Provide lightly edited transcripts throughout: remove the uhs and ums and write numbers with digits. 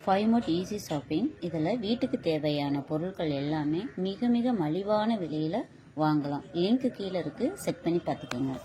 Five mode easy shopping. இதில் வீட்டுக்கு தேவையான பொருட்கள் எல்லாமே மிக மிக மலிவான விலையில் வாங்கலாம். லிங்க் கீழே இருக்குது, செக் பண்ணி பார்த்துக்கோங்க.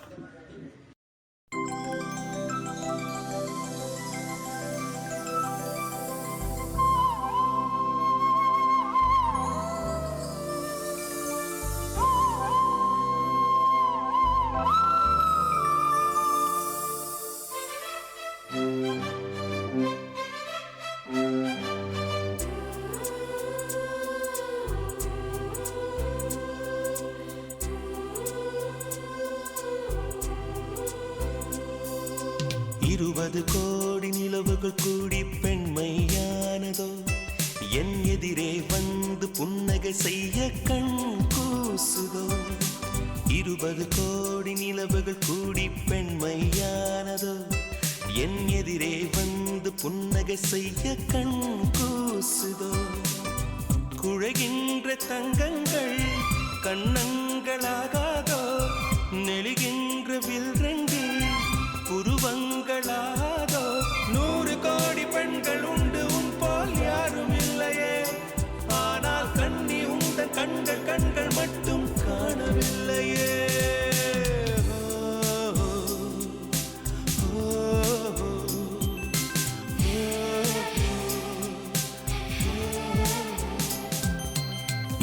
இருபது கோடி நிலவுகள் கூடி பெண்மையானதோ, என் எதிரே வந்து புன்னகை செய்ய கண் கூசுதோ. 20 கோடி நிலவுகள் கூடி பெண்மையானதோ, என் எதிரே வந்து புன்னகை செய்ய கண் கூசுதோ. குழைகின்ற தங்கங்கள் கண்ணங்களாகாதோ, நெழுகின்ற வில்ரெண்டில் புருவங்களாதோ. 100 கோடி பெண்கள் உண்டு, உன் போல் யாரும் இல்லையே. ஆனால் கண்ணி உந்த கண்கள் கண்கள் மட்டும் காணவில்லையே.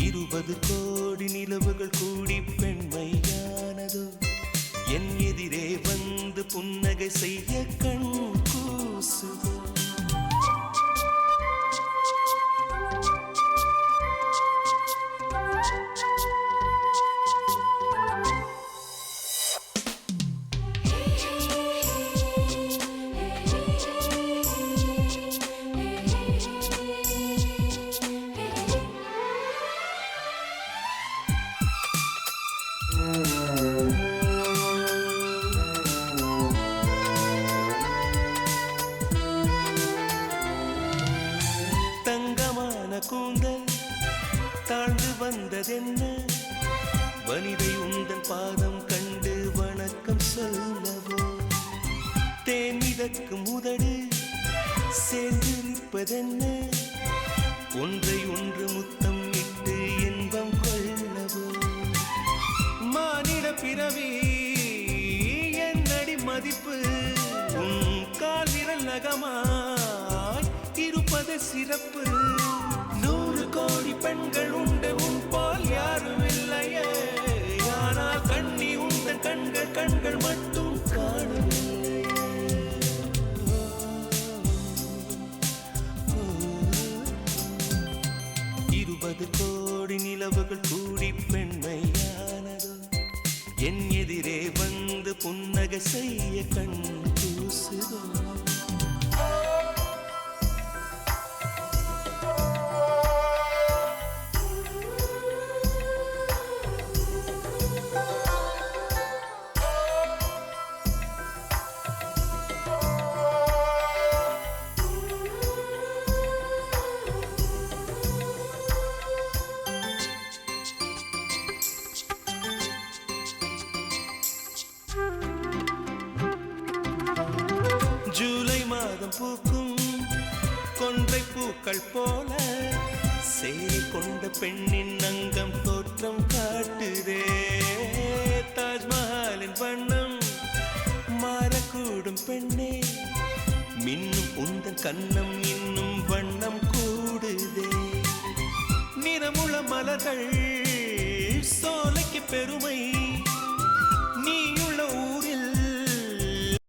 இருபது கோடி நிலவுகள் கூடி பெண்மையானதோ, என் எதிரே வந்து புன்னகை செய்ய கண் கூசுதோ. கூந்தல் தாழ்ந்து வந்ததென்ன, வனிதை உந்தன் பாதம் கண்டு வணக்கம் சொல்லவோ. தேன் மிதக்கும் உதடு சேர்ந்திருப்பதென்ன, ஒன்றை ஒன்று முத்தம் இட்டு இன்பம் கொள்ளவோ. மானிட பிறவி என்னடி மதிப்பு, உன் கால் விரல் நகமாய் இருப்பது சிறப்பு. 100 கோடி பெண்கள் உண்டு, உன் போல் யாரும் இல்லையே. ஆனால் கண்ணி உந்த கண்கள் கண்கள் மட்டும் காணவில்லை. 20 கோடி நிலவுகள் கூடி பெண்மையானதோ, என் எதிரே வந்து புன்னகை செய்ய கண் கூசுதோ. ஜூலை மாதம் பூக்கும் கொன்றை பூக்கள் போல, சேரி கொண்ட பெண்ணின் அங்கம் தோற்றம் காட்டுதே. தாஜ்மஹாலின் வண்ணம் மாறக்கூடும் பெண்ணே, மின்னும் உந்தன் கண்ணம் இன்னும் வண்ணம் கூடுதே. நிறமுள மலர்கள் சோலைக்கு பெருமை